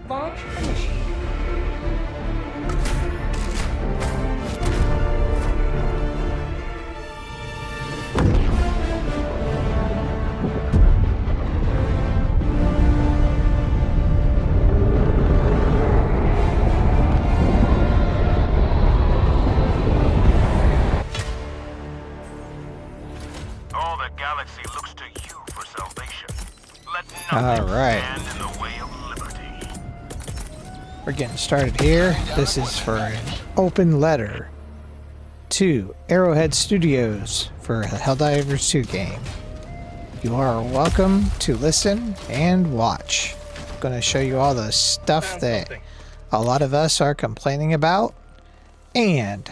Launch initiated. All the galaxy looks to you for salvation. Let All nothing right. stand in the way of liberty. We're getting started here. This is for an open letter to Arrowhead Studios for the Helldivers 2 game. You are welcome to listen and watch. I'm going to show you all the stuff that a lot of us are complaining about and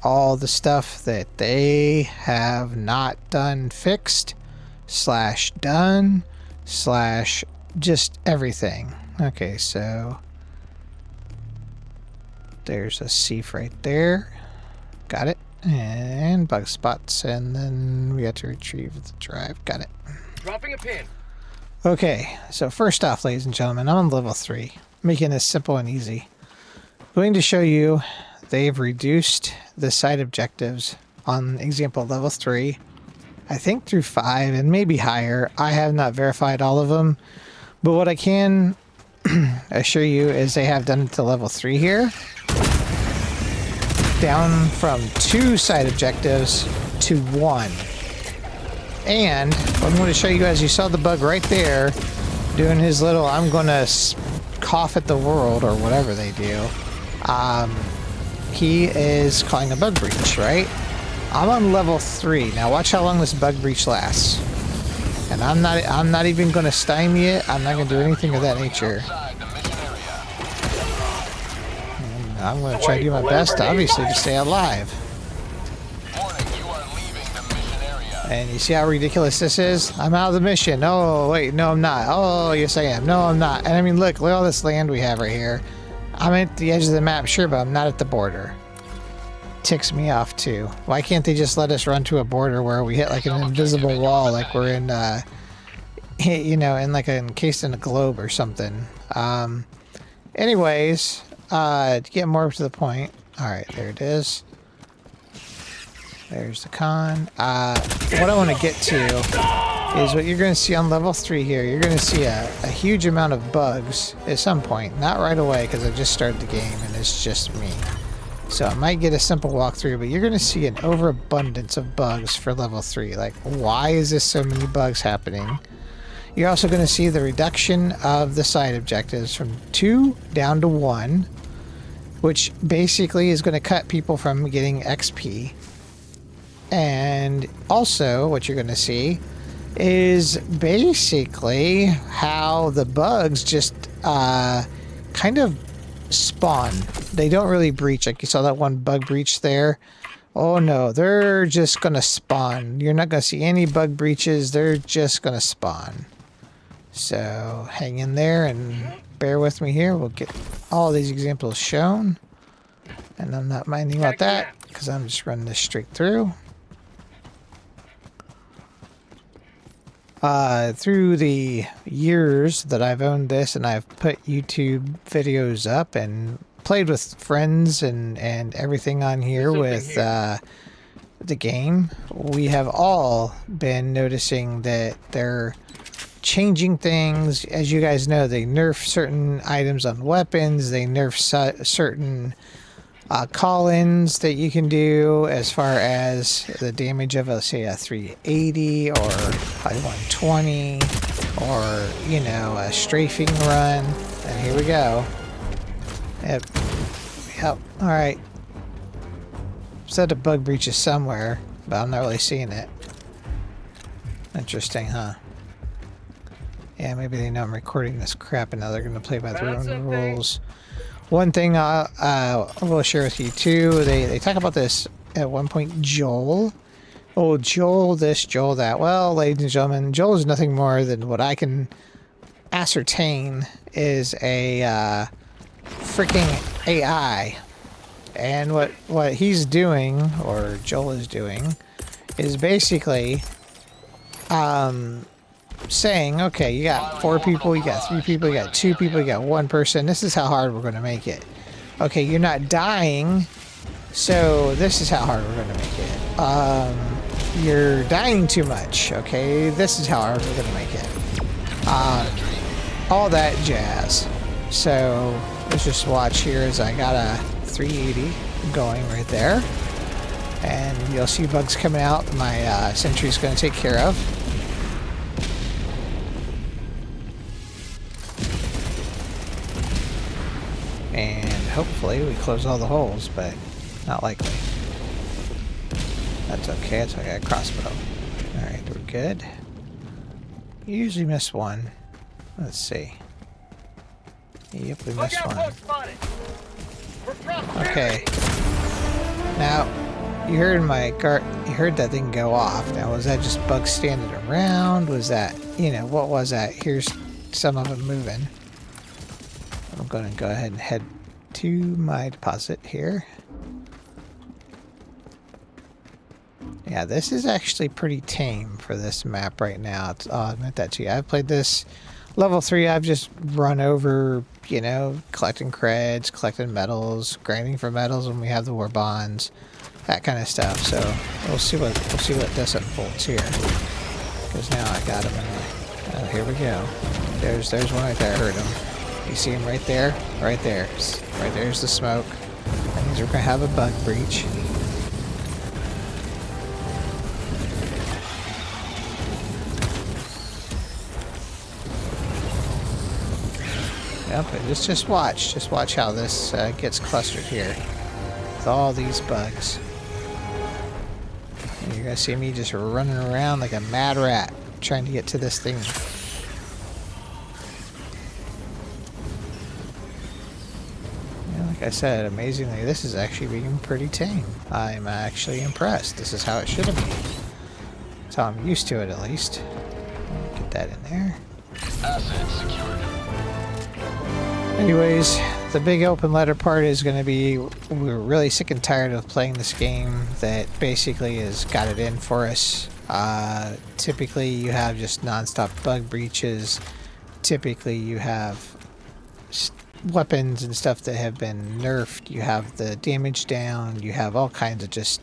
all the stuff that they have not done, fixed, slash done, slash just everything. Okay, so there's a Seif right there. Got it. And bug spots, and then we have to retrieve the drive. Got it. Dropping a pin. Okay, so first off, ladies and gentlemen, I'm on level 3, making this simple and easy. Going to show you they've reduced the side objectives on example level 3, I think through 5 and maybe higher. I have not verified all of them, but what I can assure you is they have done it to level 3 here. Down from 2 side objectives to 1. And what I'm going to show you, as you saw the bug right there, doing his little, I'm going to cough at the world, or whatever they do. He is calling a bug breach, right? I'm on level 3. Now watch how long this bug breach lasts. And I'm not even going to stymie it. I'm not going to do anything of that nature. And I'm going to try to do my best, obviously, to stay alive. And you see how ridiculous this is? I'm out of the mission. Oh, wait, no, I'm not. Oh, yes, I am. No, I'm not. And I mean, look at all this land we have right here. I'm at the edge of the map, sure, but I'm not at the border. Ticks me off, too. Why can't they just let us run to a border where we hit, like, an invisible wall, like we're in, you know, in, like, encased in a globe or something? Anyways, to get more to the point. Alright, there it is. There's the con. What I want to get to is what you're going to see on level 3 here. You're going to see a huge amount of bugs at some point. Not right away, because I just started the game and it's just me. So I might get a simple walkthrough, but you're going to see an overabundance of bugs for level 3. Like, why is this so many bugs happening? You're also going to see the reduction of the side objectives from 2 down to 1, which basically is going to cut people from getting XP. And also what you're going to see is basically how the bugs just kind of spawn. They don't really breach. Like you saw that one bug breach there. Oh no, they're just going to spawn. You're not going to see any bug breaches. They're just going to spawn. So hang in there and bear with me here. We'll get all these examples shown. And I'm not minding about that because I'm just running this straight through. Through the years that I've owned this and I've put YouTube videos up and played with friends and everything on here with the game, we have all been noticing that they're changing things. As you guys know, they nerf certain items on weapons, they nerf certain call-ins that you can do as far as the damage of, say, a 380 or a 120 or, you know, a strafing run. And here we go. Yep. Alright. Said a bug breach is somewhere, but I'm not really seeing it. Interesting, huh? Yeah, maybe they know I'm recording this crap and now they're going to play by their own rules. One thing I will share with you too, they talk about this at one point, Joel. Oh, Joel this, Joel that. Well, ladies and gentlemen, Joel is nothing more than what I can ascertain is a freaking AI. And what he's doing, or Joel is doing, is basically saying, okay, you got 4 people, you got 3 people, you got 2 people, you got 1 person. This is how hard we're going to make it. Okay, you're not dying, so this is how hard we're going to make it. You're dying too much. Okay, this is how hard we're going to make it. All that jazz. So let's just watch here as I got a 380 going right there. And you'll see bugs coming out. My sentry's going to take care of. And hopefully we close all the holes, but not likely. That's okay. It's okay. I got a crossbow. Alright, we're good. You usually miss one. Let's see. Yep, we missed one. Okay. Now, you heard you heard that thing go off. Now, was that just bugs standing around? Was that, you know, what was that? Here's some of them moving. I'm going to go ahead and head to my deposit here. Yeah, this is actually pretty tame for this map right now. I'll admit that to you. I've played this level 3. I've just run over, you know, collecting creds, collecting medals, grinding for medals when we have the war bonds, that kind of stuff. So we'll see what this unfolds here. Because now I got him in my, here we go. There's one right there. I heard him. You see him right there? Right there. Right there's the smoke. That means we're gonna have a bug breach. Yep, just watch. Just watch how this gets clustered here. With all these bugs. And you're gonna see me just running around like a mad rat trying to get to this thing. Like I said, amazingly, this is actually being pretty tame. I'm actually impressed. This is how it should have been. That's how I'm used to it, at least. Get that in there. Asset secured. Anyways, the big open letter part is going to be we're really sick and tired of playing this game that basically has got it in for us. Typically, you have just non-stop bug breaches. Typically, you have weapons and stuff that have been nerfed. You have the damage down. You have all kinds of just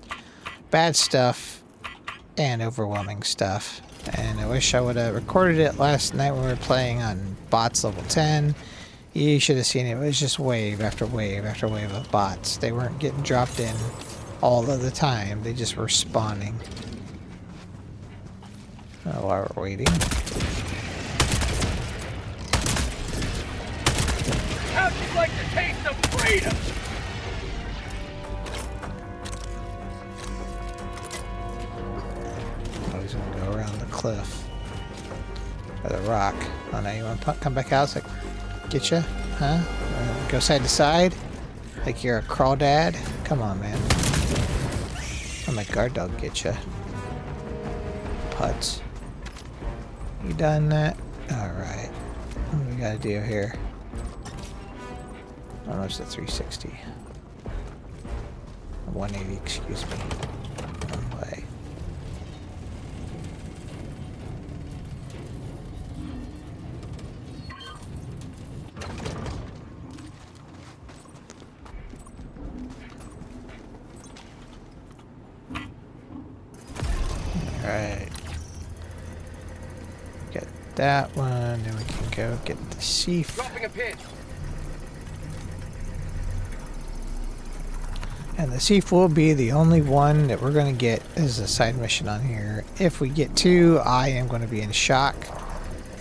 bad stuff and overwhelming stuff. And I wish I would have recorded it last night when we were playing on bots level 10. You should have seen it. It was just wave after wave after wave of bots. They weren't getting dropped in all of the time. They just were spawning. Oh, while we're waiting. How'd you like the taste of freedom? Oh, he's gonna go around the cliff. Or the rock. Oh, now you want to come back out? It's like, get ya? Huh? Go side to side? Like you're a crawdad? Come on, man. I'll make guard dog get ya. Putz. You done that? Alright. What do we gotta do here? Oh, no, it's the 360. 180, excuse me. One way. Alright. Get that one, then we can go get the Seaf. Dropping a pin. And the Seaf will be the only one that we're going to get as a side mission on here. If we get 2, I am going to be in shock.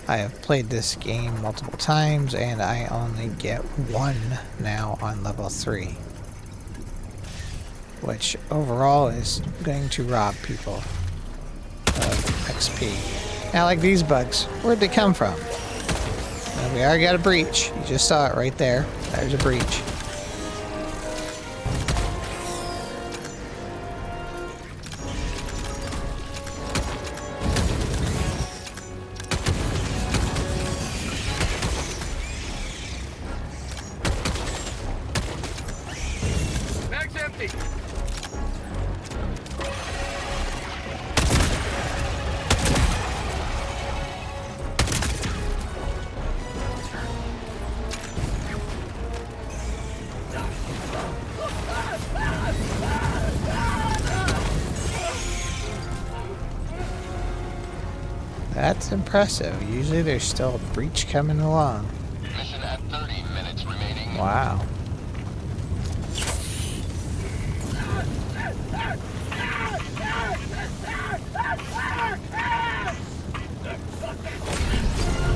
I have played this game multiple times and I only get 1 now on level 3. Which overall is going to rob people of XP. Now like these bugs, where'd they come from? Well, we already got a breach. You just saw it right there. There's a breach. Bag's empty. That's impressive. Usually there's still a breach coming along. Mission at 30 minutes remaining. Wow.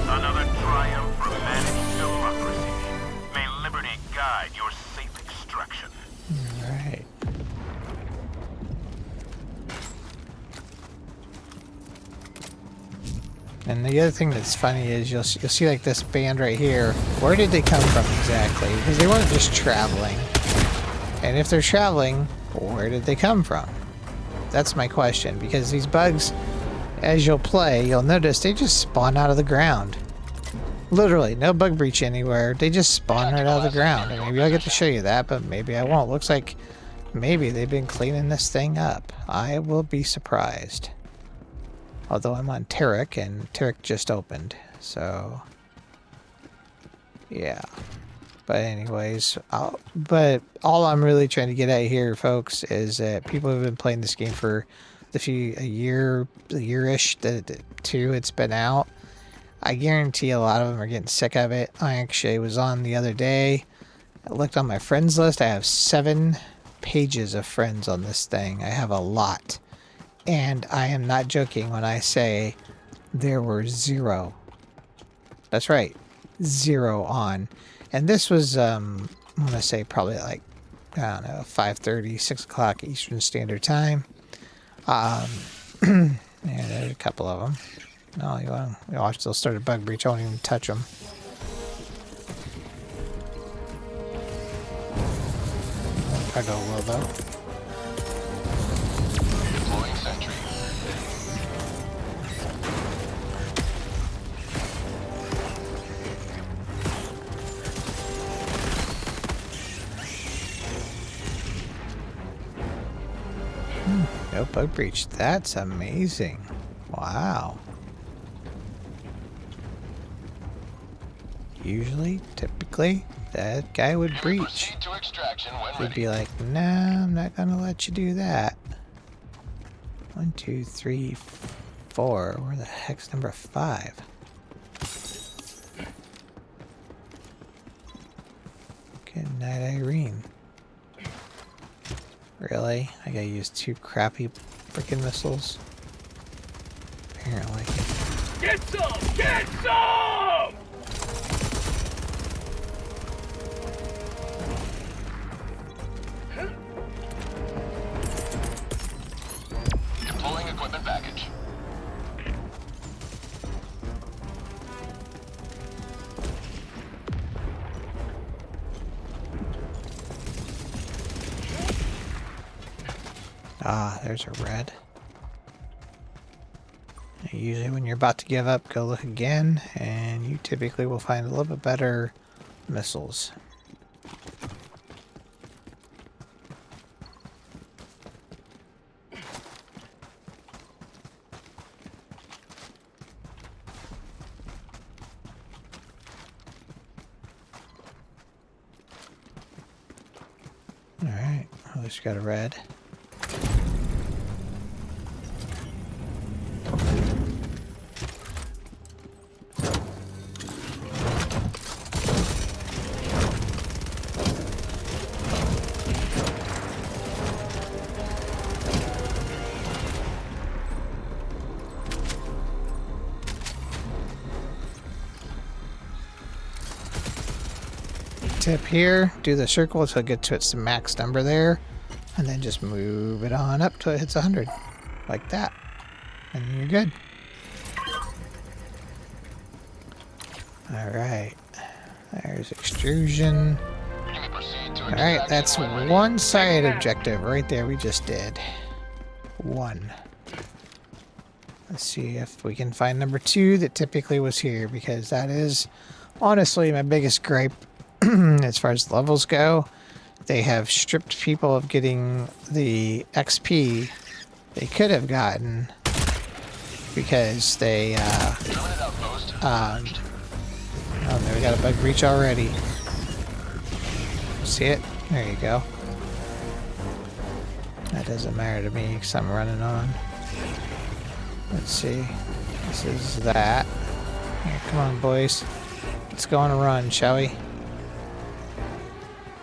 Another triumph for managed democracy. May liberty guide your safe extraction. Alright. And the other thing that's funny is you'll see like this band right here. Where did they come from exactly? Because they weren't just traveling. And if they're traveling, where did they come from? That's my question. Because these bugs, as you'll play, you'll notice they just spawn out of the ground. Literally, no bug breach anywhere. They just spawn right out of the ground. And maybe I'll get to show you that, but maybe I won't. Looks like maybe they've been cleaning this thing up. I will be surprised. Although I'm on Tarek, and Tarek just opened, so yeah. But anyways, but all I'm really trying to get at here, folks, is that people have been playing this game for a year-ish, two it's been out. I guarantee a lot of them are getting sick of it. I actually was on the other day. I looked on my friends list. I have 7 pages of friends on this thing. I have a lot. And I am not joking when I say there were 0. That's right. 0 on. And this was, I'm going to say probably like, I don't know, 5:30, 6 o'clock Eastern Standard Time. Yeah, there's a couple of them. No, you want to watch, they'll start a bug breach. I won't even touch them. I go well though. Deploying sentry. No bug breach. That's amazing. Wow. Usually, typically, that guy would breach. Proceed to extraction when He'd ready. be like, nah, I'm not gonna let you do that. 1, 2, 3, 4. Where the heck's number 5? Good night, Irene. Really? I gotta use 2 crappy freaking missiles? Apparently. Get some! Get some! Deploying equipment package. Ah, there's a red. Usually when you're about to give up, go look again, and you typically will find a little bit better missiles. Alright, at least we got a red. Tip here, do the circle until it gets to its max number there, and then just move it on up till it hits 100, like that, and you're good. Alright, there's extrusion. You may proceed to Alright, extraction that's when ready. one side objective right there we just did. 1. Let's see if we can find number 2 that typically was here, because that is honestly my biggest gripe as far as levels go. They have stripped people of getting the XP they could have gotten because they Permanent outpost. oh, there we got a bug breach already. See it? There you go. That doesn't matter to me because I'm running on. Let's see. This is that. Oh, come on, boys. Let's go on a run, shall we?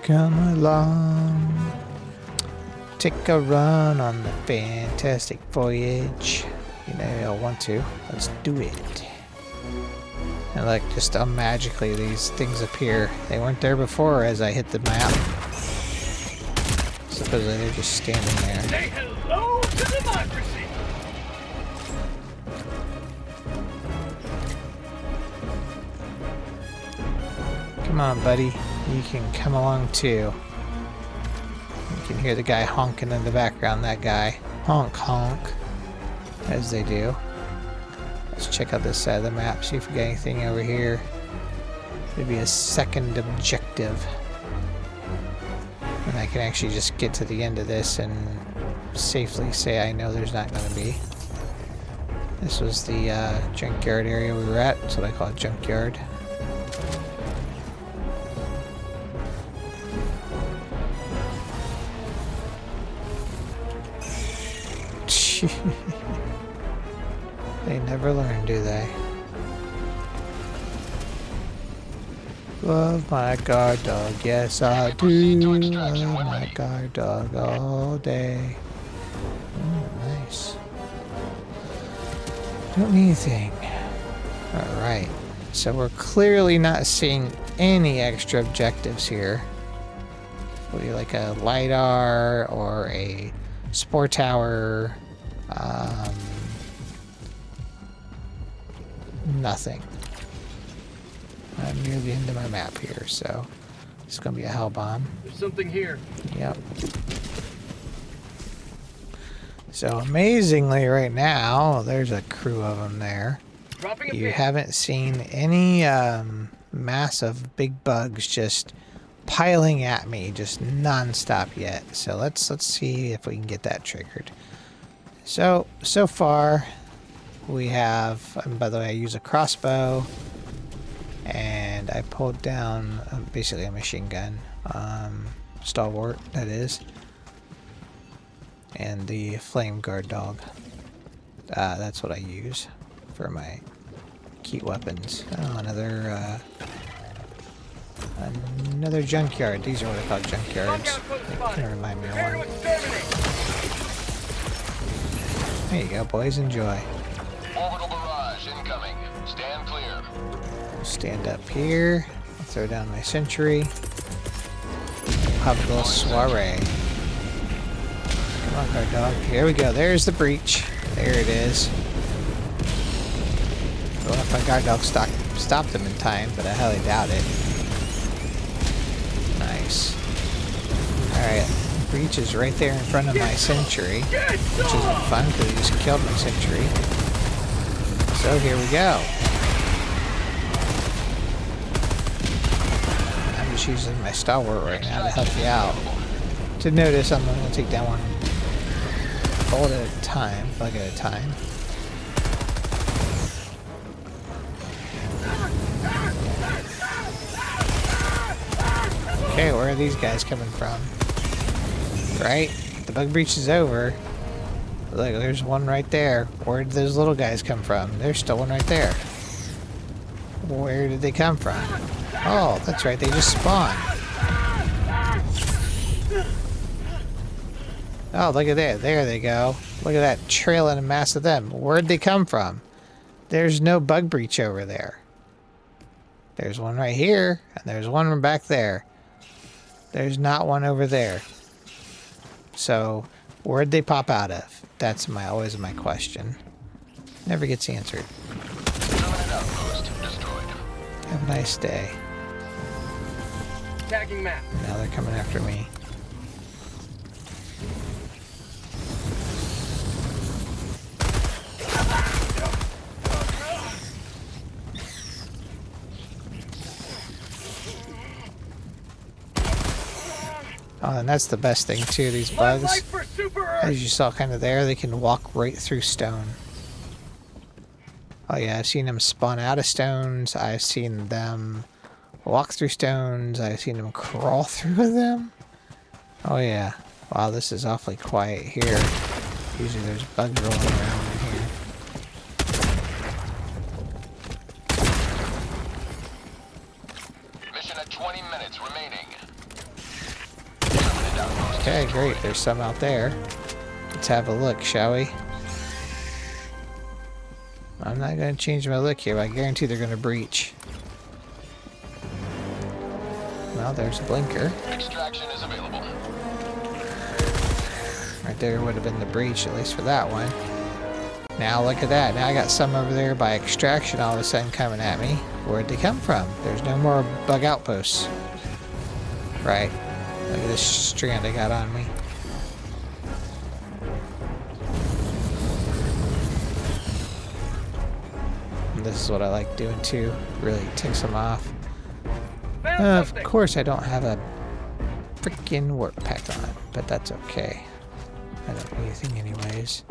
Come along. Take a run on the fantastic voyage. You know, I want to. Let's do it. And like, just magically these things appear. They weren't there before as I hit the map. Supposedly they're just standing there. Say hello to democracy! Come on, buddy. You can come along too. You can hear the guy honking in the background, that guy. Honk, honk. As they do. Let's check out this side of the map, see if we got anything over here. Maybe a second objective. And I can actually just get to the end of this and safely say I know there's not going to be. This was the junkyard area we were at. That's what I call a junkyard. They never learn, do they? Love my guard dog, yes I do. Love my guard dog all day. Oh, nice. Don't need anything. Alright, so we're clearly not seeing any extra objectives here. Maybe like a LiDAR or a spore tower. Nothing. I'm near the end of my map here, so it's gonna be a hell bomb. There's something here. Yep. So amazingly, right now, there's a crew of them there. Dropping a You pin. haven't seen any massive big bugs just piling at me, just non-stop yet. So let's see if we can get that triggered. So far we have, and by the way, I use a crossbow, and I pulled down basically a machine gun, stalwart that is, and the flame guard dog. That's what I use for my key weapons. Oh, another junkyard. These are what I call junkyards. They can remind me of Prepare to one. exterminate. There you go, boys. Enjoy. Orbital barrage incoming. Stand clear. Stand up here. I'll throw down my sentry. Have a little soiree. Come on, guard dog. Here we go. There's the breach. There it is. I don't know if my guard dog stopped them in time, but I highly doubt it. Nice. Alright. Breach is right there in front of my sentry, which isn't fun because he just killed my sentry. So here we go. I'm just using my stalwart right now to help you out. To notice, I'm going to take down one bullet at a time, bug at a time. Okay, where are these guys coming from? Right? The bug breach is over. Look, there's one right there. Where did those little guys come from? There's still one right there. Where did they come from? Oh, that's right, they just spawned. Oh, look at that. There they go. Look at that trailing a mass of them. Where'd they come from? There's no bug breach over there. There's one right here, and there's one back there. There's not one over there. So, where'd they pop out of? That's always my question. Never gets answered. Permanent outpost destroyed. Have a nice day. Tagging map. Now they're coming after me. Oh, and that's the best thing too, these bugs. Life for Super Earth. As you saw kind of there, they can walk right through stone. Oh yeah, I've seen them spawn out of stones. I've seen them walk through stones. I've seen them crawl through them. Oh yeah. Wow, this is awfully quiet here. Usually there's bugs rolling around in here. mission at 20 minutes remaining. Permanent outpost. Okay, great. There's some out there. Let's have a look, shall we? I'm not going to change my look here, but I guarantee they're going to breach. Well, there's a blinker. Extraction is available. Right there would have been the breach, at least for that one. Now look at that. Now I got some over there by extraction all of a sudden coming at me. Where'd they come from? There's no more bug outposts. Right. Look at this strand I got on me. And this is what I like doing too. Really ticks them off. Of course I don't have a freaking warp pack on, but that's okay. I don't need anything anyways.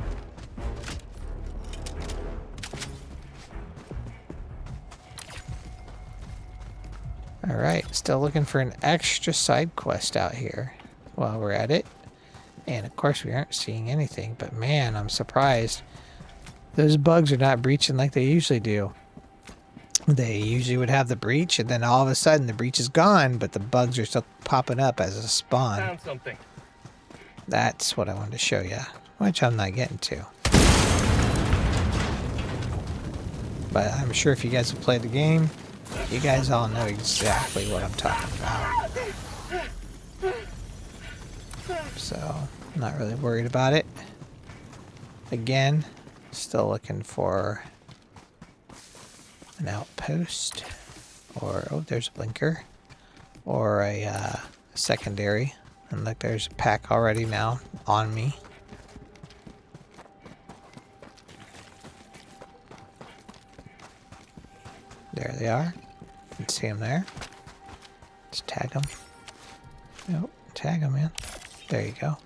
Alright, still looking for an extra side quest out here while we're at it. And of course we aren't seeing anything, but man, I'm surprised. Those bugs are not breaching like they usually do. They usually would have the breach, and then all of a sudden the breach is gone, but the bugs are still popping up as a spawn. Found something. That's what I wanted to show you, which I'm not getting to. But I'm sure if you guys have played the game, you guys all know exactly what I'm talking about. So, I'm not really worried about it. Again, still looking for an outpost, or oh, there's a blinker, or a secondary. And look, there's a pack already now on me. There they are. You can see them there. Let's tag them. Nope, tag them, man. There you go.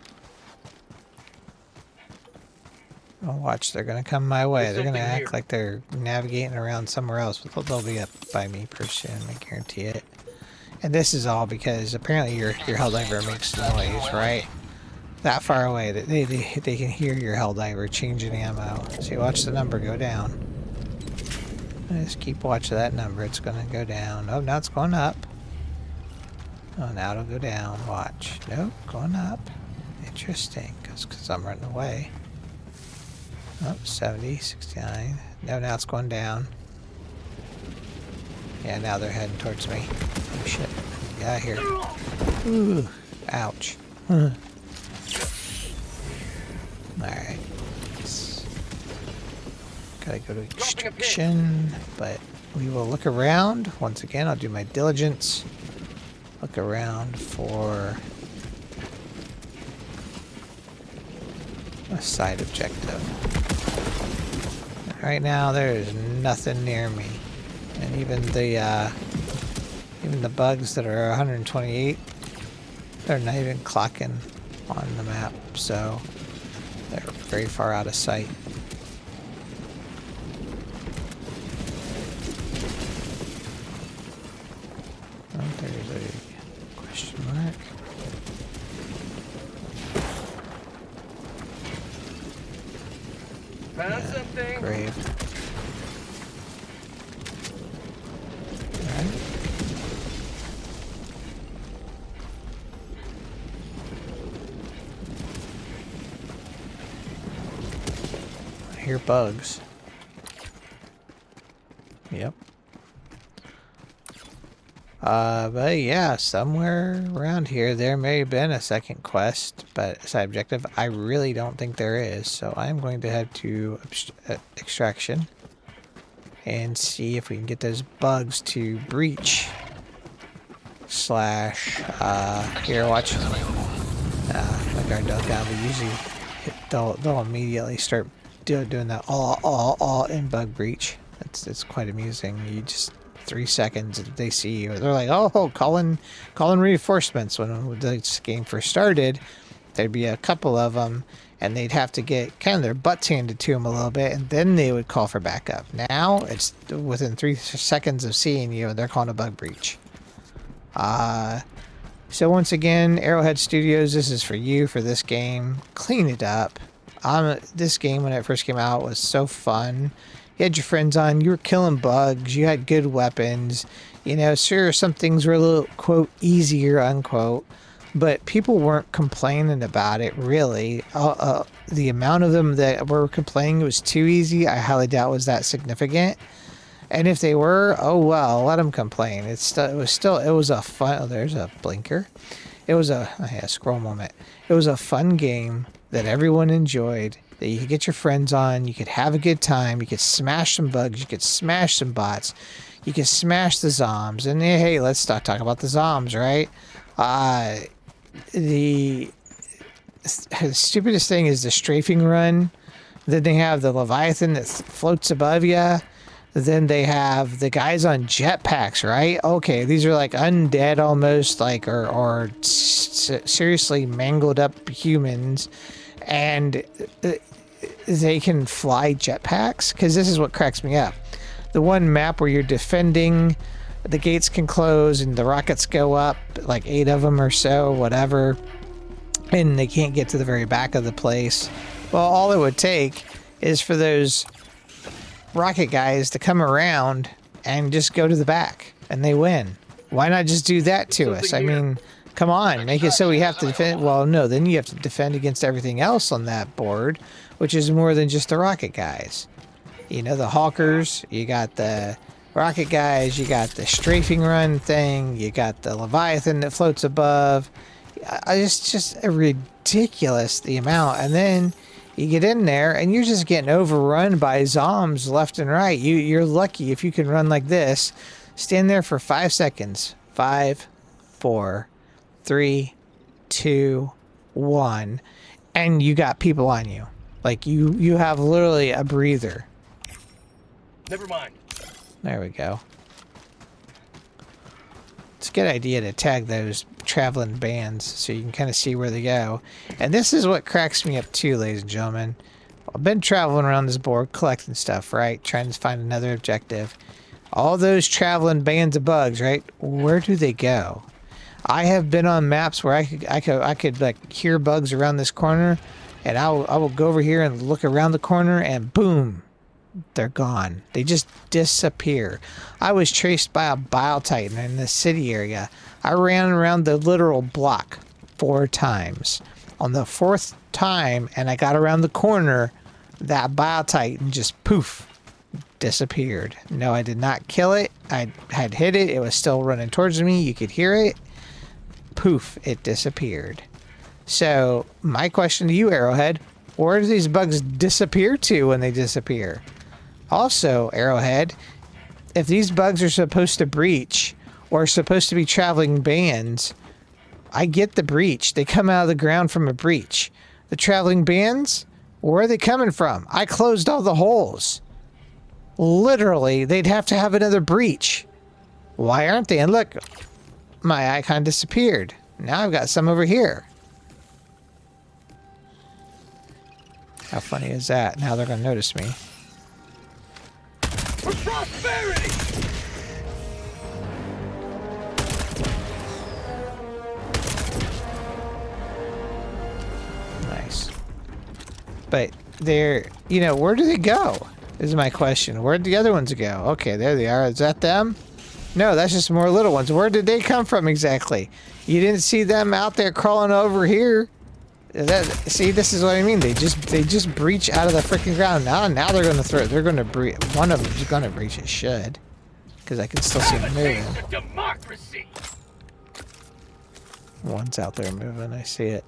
Oh, watch, they're gonna come my way. They're gonna act like they're navigating around somewhere else, but they'll be up by me pretty soon, I guarantee it. And this is all because apparently your Helldiver makes noise, right? That far away, they can hear your Helldiver changing ammo. So watch the number go down. Just keep watching that number. It's gonna go down. Oh, now it's going up. Oh, now it'll go down. Watch. Nope, going up. Interesting, because I'm running away. Oh, 70, 69. No, now it's going down. Yeah, now they're heading towards me. Oh, shit. Get out of here. Ooh. Ouch. Alright. Gotta go to extraction, but we will look around. Once again, I'll do my diligence. Look around for a side objective. Right now, there's nothing near me. And even the bugs that are 128, they're not even clocking on the map, so they're very far out of sight. Oh, there's a question mark. Found something. Grave. I hear bugs. Yep. But yeah, somewhere around here there may have been a second quest, but side objective, I really don't think there is. So I'm going to head to extraction and see if we can get those bugs to breach. Slash, here, watch. My guard dog down, but usually they'll immediately start doing that all in bug breach. It's quite amusing. You just 3 seconds if they see you, they're like, oh, calling reinforcements. When this game first started, there'd be a couple of them, and they'd have to get kind of their butts handed to them a little bit, and then they would call for backup. Now it's within 3 seconds of seeing you, they're calling a bug breach. So once again, Arrowhead Studios, this is for you for this game. Clean it up. This game, when it first came out, was so fun. You had your friends on, you were killing bugs, you had good weapons, You know, sure, some things were a little, quote, easier, unquote, but people weren't complaining about it, really. The amount of them that were complaining it was too easy, I highly doubt was that significant. And if they were, oh well, let them complain. It was a fun, oh, there's a blinker. It was a, scroll moment. It was a fun game that everyone enjoyed, that you could get your friends on, you could have a good time, you could smash some bugs, you could smash some bots, you could smash the zombs. And hey, let's start talking about the zombs, right? The stupidest thing is the strafing run. Then they have the Leviathan that floats above you. Then they have the guys on jetpacks, right? Okay, these are like undead almost, like, or seriously mangled up humans. And they can fly jetpacks? Because this is what cracks me up. The one map where you're defending, the gates can close and the rockets go up, like 8 of them or so, whatever. And they can't get to the very back of the place. Well, all it would take is for those rocket guys to come around and just go to the back and they win. Why not just do that to us? I mean, come on, make it so we have to defend. Well, no, then you have to defend against everything else on that board, which is more than just the rocket guys. You know, the hawkers, you got the rocket guys, you got the strafing run thing, you got the Leviathan that floats above. It's just ridiculous, the amount. And then you get in there and you're just getting overrun by zombies left and right. You're lucky if you can run like this. Stand there for 5 seconds. 5, 4, 3, 2, 1. And you got people on you. Like you have literally a breather. Never mind. There we go. It's a good idea to tag those traveling bands so you can kind of see where they go. And this is what cracks me up too, ladies and gentlemen. I've been traveling around this board collecting stuff, right? Trying to find another objective. All those traveling bands of bugs, right? Where do they go? I have been on maps where I could like hear bugs around this corner, and I will go over here and look around the corner, and boom, they're gone. They just disappear. I was traced by a Bile Titan in the city area. I ran around the literal block 4 times. On the 4th time, and I got around the corner, that Bile Titan just poof, disappeared. No, I did not kill it. I had hit it. It was still running towards me. You could hear it. Poof, it disappeared. So, my question to you, Arrowhead, where do these bugs disappear to when they disappear? Also, Arrowhead, if these bugs are supposed to breach or supposed to be traveling bands, I get the breach. They come out of the ground from a breach. The traveling bands, where are they coming from? I closed all the holes. Literally, they'd have to have another breach. Why aren't they? And look, my icon disappeared. Now I've got some over here. How funny is that? Now they're going to notice me. For prosperity! Nice. But they're, you know, where do they go? Is my question. Where'd the other ones go? Okay, there they are. Is that them? No, that's just more little ones. Where did they come from exactly? You didn't see them out there crawling over here. See, this is what I mean. They just breach out of the freaking ground. Now they're gonna throw. They're gonna breach. One of them's gonna breach. It should, because I can still see them moving. Democracy. One's out there moving. I see it.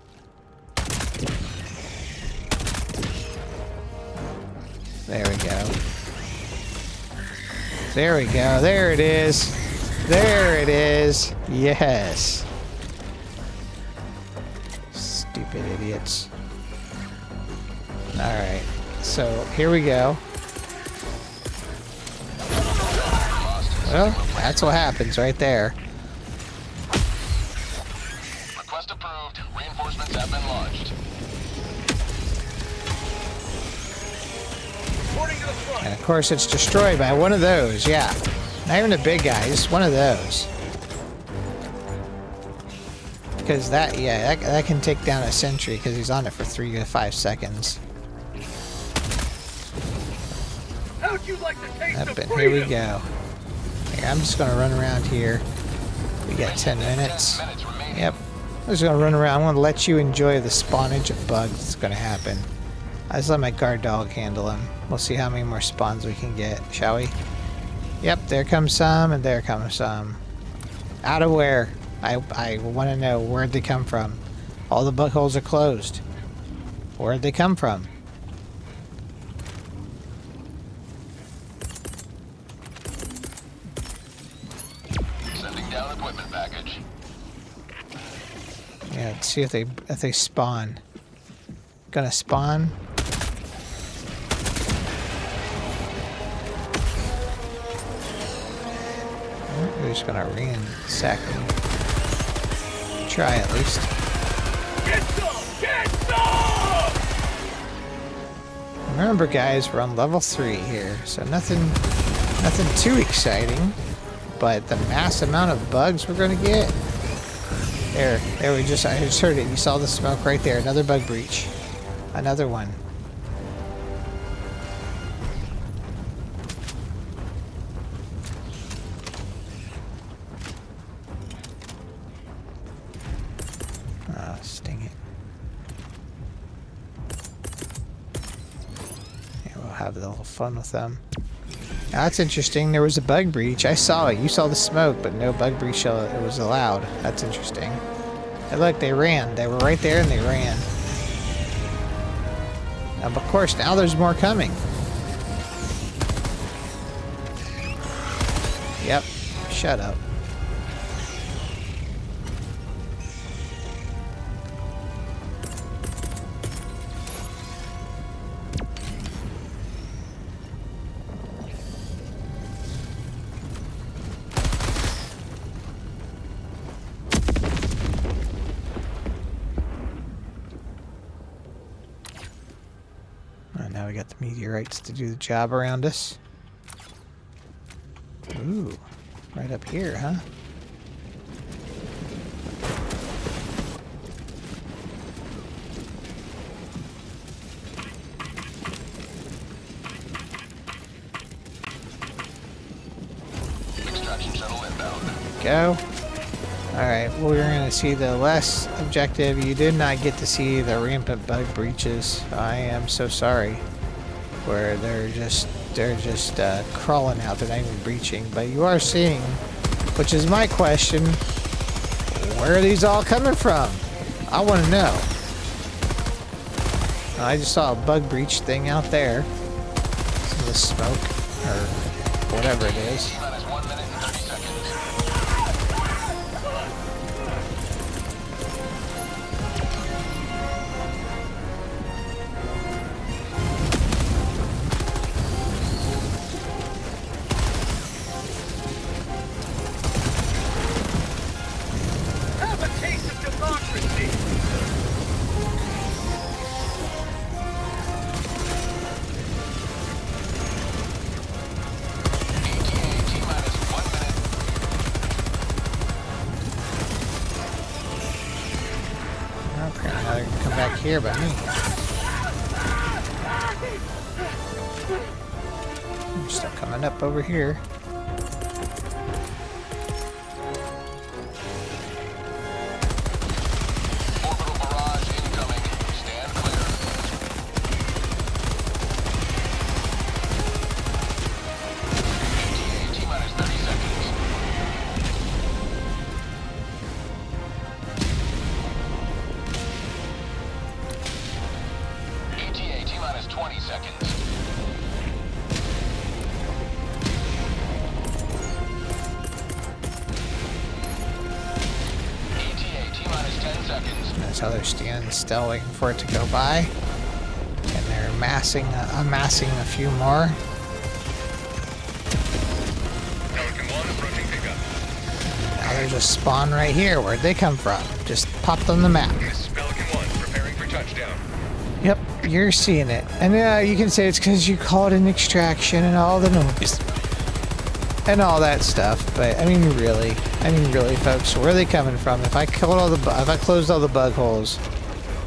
There we go. There we go. There it is. There it is. Yes. Stupid idiots. Alright. So, here we go. Well, that's what happens right there. Request approved. Reinforcements have been launched. And of course it's destroyed by one of those, yeah. Not even a big guy, just one of those. Because that, yeah, that can take down a sentry because he's on it for 3 to 5 seconds. How'd you like to taste Up of and here we freedom? go. Here, I'm just gonna run around here. We got 10 minutes. 10 minutes remaining. Yep. I'm just gonna run around. I want to let you enjoy the spawnage of bugs that's gonna happen. I just let my guard dog handle him. We'll see how many more spawns we can get, shall we? Yep, there comes some, and there comes some. Out of where? I want to know, where'd they come from? All the bug holes are closed. Where'd they come from? Sending down equipment package. Yeah, let's see if they spawn. Gonna spawn. We're just gonna ransack them. Try at least. Get some! Get some! Remember, guys, we're on level 3 here, so nothing too exciting. But the mass amount of bugs we're gonna get. There I just heard it. You saw the smoke right there. Another bug breach. Another one. Ah, sting it. Yeah, we'll have a little fun with them. Now, that's interesting. There was a bug breach. I saw it. You saw the smoke, but no bug breach it was allowed. That's interesting. And look, they ran. They were right there and they ran. Of course, now there's more coming. Yep. Shut up. Now we got the meteorites to do the job around us. Ooh, right up here, huh? Extraction shuttle inbound. Go. Alright, well, we're going to see the last objective. You did not get to see the rampant bug breaches. I am so sorry. Where they're just crawling out. They're not even breaching. But you are seeing, which is my question, where are these all coming from? I want to know. I just saw a bug breach thing out there. Some of the smoke, or whatever it is. Minus 1 minute and 30 seconds. Have a taste of democracy! T minus 1 minute. Okay, now they can come back here by me. They're still coming up over here. Orbital barrage incoming. Stand clear. ETA T minus 30 seconds. ETA T minus 20 seconds. ETA T minus 10 seconds. That's how they're standing still, waiting for it to go by. And they're amassing a few more. Pelican 1 approaching pickup. Now there's a spawn right here. Where'd they come from? Just popped on the map. This is Pelican 1 preparing for touchdown. Yep, you're seeing it. And you can say it's because you called an extraction and all the noise. And all that stuff. But, I mean, really, folks, where are they coming from? If I closed all the bug holes,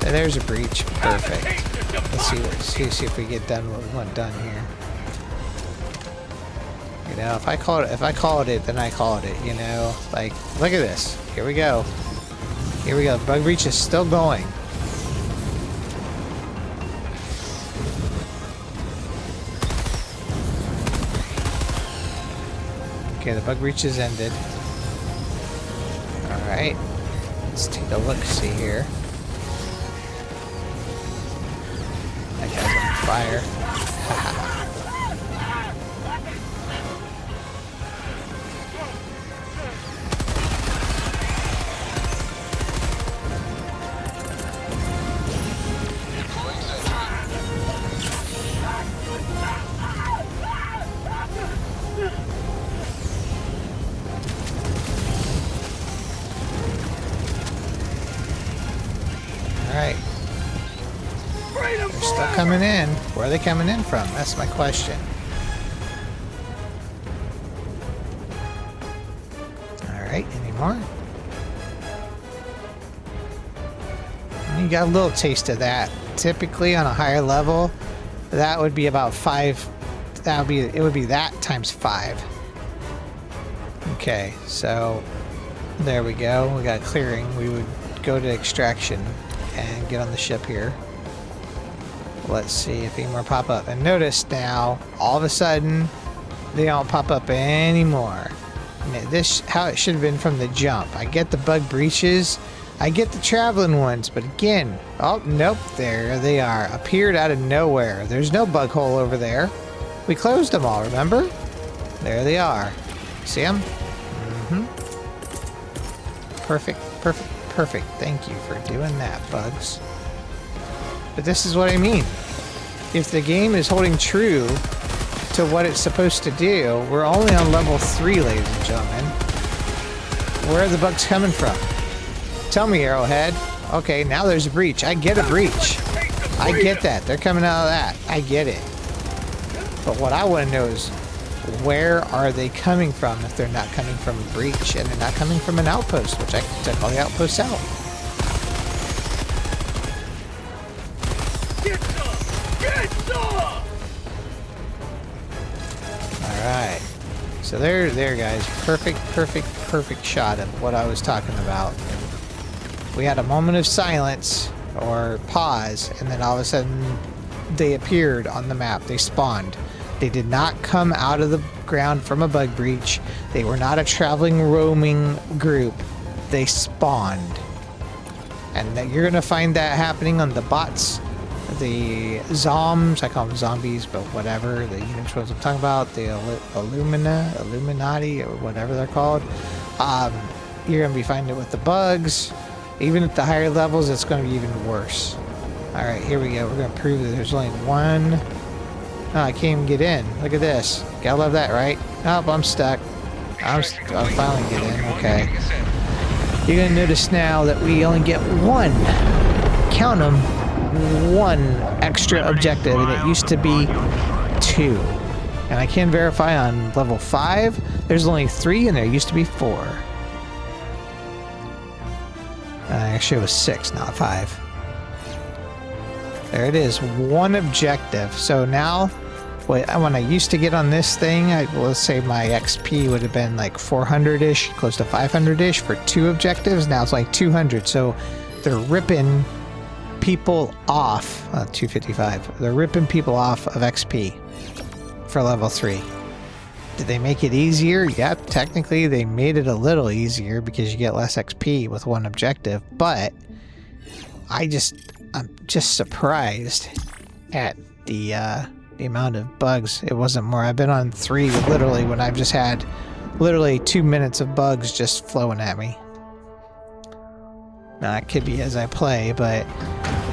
then there's a breach. Perfect. Let's see if we get done what we want done here. Get know, if I called it, then I called it, you know? Like, look at this. Here we go. Here we go. Bug breach is still going. Okay, the bug breach is ended. Alright. Let's take a look-see here. That guy's on fire. Alright. They're still coming in. Where are they coming in from? That's my question. Alright, any more? You got a little taste of that. Typically on a higher level, that would be about 5. It would be that times 5. Okay, so there we go. We got clearing. We would go to extraction and get on the ship here. Let's see if any more pop up. And notice now, all of a sudden, they don't pop up anymore. This how it should have been from the jump. I get the bug breaches, I get the traveling ones, but again, oh nope, there they are. Appeared out of nowhere. There's no bug hole over there. We closed them all, remember? There they are. See them? Mm-hmm. Perfect, perfect. Perfect. Thank you for doing that, bugs. But this is what I mean. If the game is holding true to what it's supposed to do, we're only on level 3, ladies and gentlemen. Where are the bugs coming from? Tell me, Arrowhead. Okay, now there's a breach. I get a breach. I get that. They're coming out of that. I get it. But what I want to know is, where are they coming from if they're not coming from a breach and they're not coming from an outpost, which I took all the outposts out. Alright. So there guys. Perfect shot of what I was talking about. We had a moment of silence or pause, and then all of a sudden they appeared on the map. They spawned. They did not come out of the ground from a bug breach. They were not a traveling, roaming group. They spawned. And you're going to find that happening on the bots, the zombs, I call them zombies, but whatever, the units what I'm talking about, the Illuminati, or whatever they're called. You're going to be finding it with the bugs. Even at the higher levels, it's going to be even worse. Alright, here we go. We're going to prove that there's only one. Oh, I can't even get in. Look at this. Gotta love that, right? Oh, I'm stuck. I'm finally get in. Okay. You're gonna notice now that we only get one. Count them. One extra objective, and it used to be 2. And I can verify on level 5, there's only 3, and there used to be 4. Actually, it was 6, not 5. There it is, one objective. So now, when I used to get on this thing, let's say my XP would have been like 400-ish, close to 500-ish for 2 objectives. Now it's like 200. So they're ripping people off. 255. They're ripping people off of XP for level 3. Did they make it easier? Yep, technically they made it a little easier because you get less XP with one objective. But I'm just surprised at the amount of bugs. It wasn't more. I've been on 3 literally when I've just had literally 2 minutes of bugs just flowing at me. Now it could be as I play, but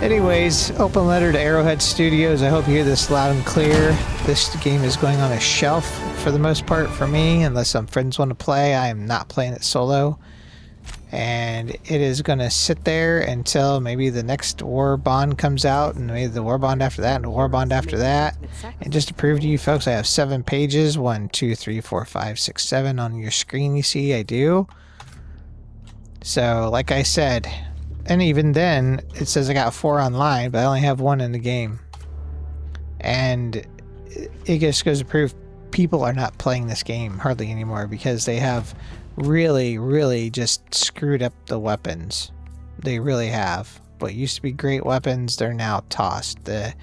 anyways, open letter to Arrowhead Studios. I hope you hear this loud and clear. This game is going on a shelf for the most part for me, unless some friends want to play. I am not playing it solo. And it is going to sit there until maybe the next war bond comes out, and maybe the war bond after that, and the war bond after that. And just to prove to you folks, I have 7 pages. 1, 2, 3, 4, 5, 6, 7 on your screen. You see, I do. So, like I said, and even then, it says I got 4 online, but I only have 1 in the game. And it just goes to prove people are not playing this game hardly anymore because they have really just screwed up the weapons. They really have. What used to be great weapons, they're now tossed. That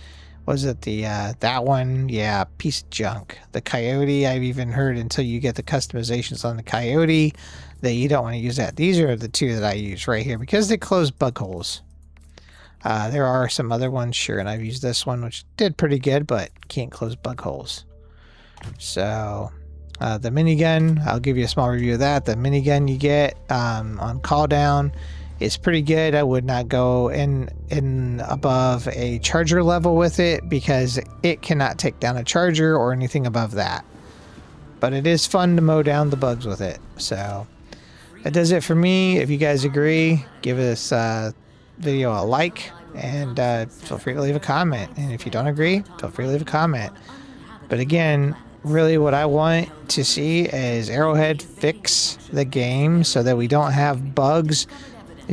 one? Yeah, piece of junk. The coyote, I've even heard until you get the customizations on the coyote that you don't want to use that. These are the two that I use right here because they close bug holes. There are some other ones, sure, and I've used this one, which did pretty good, but can't close bug holes. So, the minigun, I'll give you a small review of that. The minigun you get on call down is pretty good. I would not go in above a charger level with it because it cannot take down a charger or anything above that. But it is fun to mow down the bugs with it. So that does it for me. If you guys agree, give this video a like and feel free to leave a comment. And if you don't agree, feel free to leave a comment. But again, really what I want to see is Arrowhead fix the game so that we don't have bugs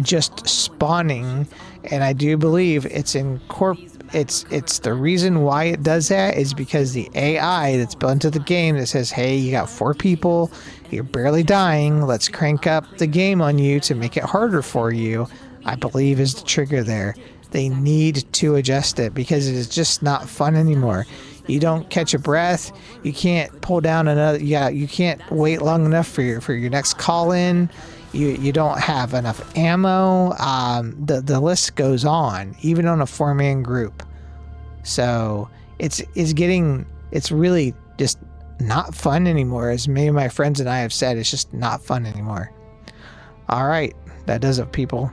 just spawning. And I do believe it's the reason why it does that is because the AI that's built into the game that says, hey, you got 4 people, you're barely dying, let's crank up the game on you to make it harder for you, I believe is the trigger there. They need to adjust it because it is just not fun anymore. You don't catch a breath. You can't pull down another. Yeah, you can't wait long enough for your next call in. You don't have enough ammo. The list goes on, even on a 4-man group. So it's really just not fun anymore. As many of my friends and I have said, it's just not fun anymore. All right, that does it, people.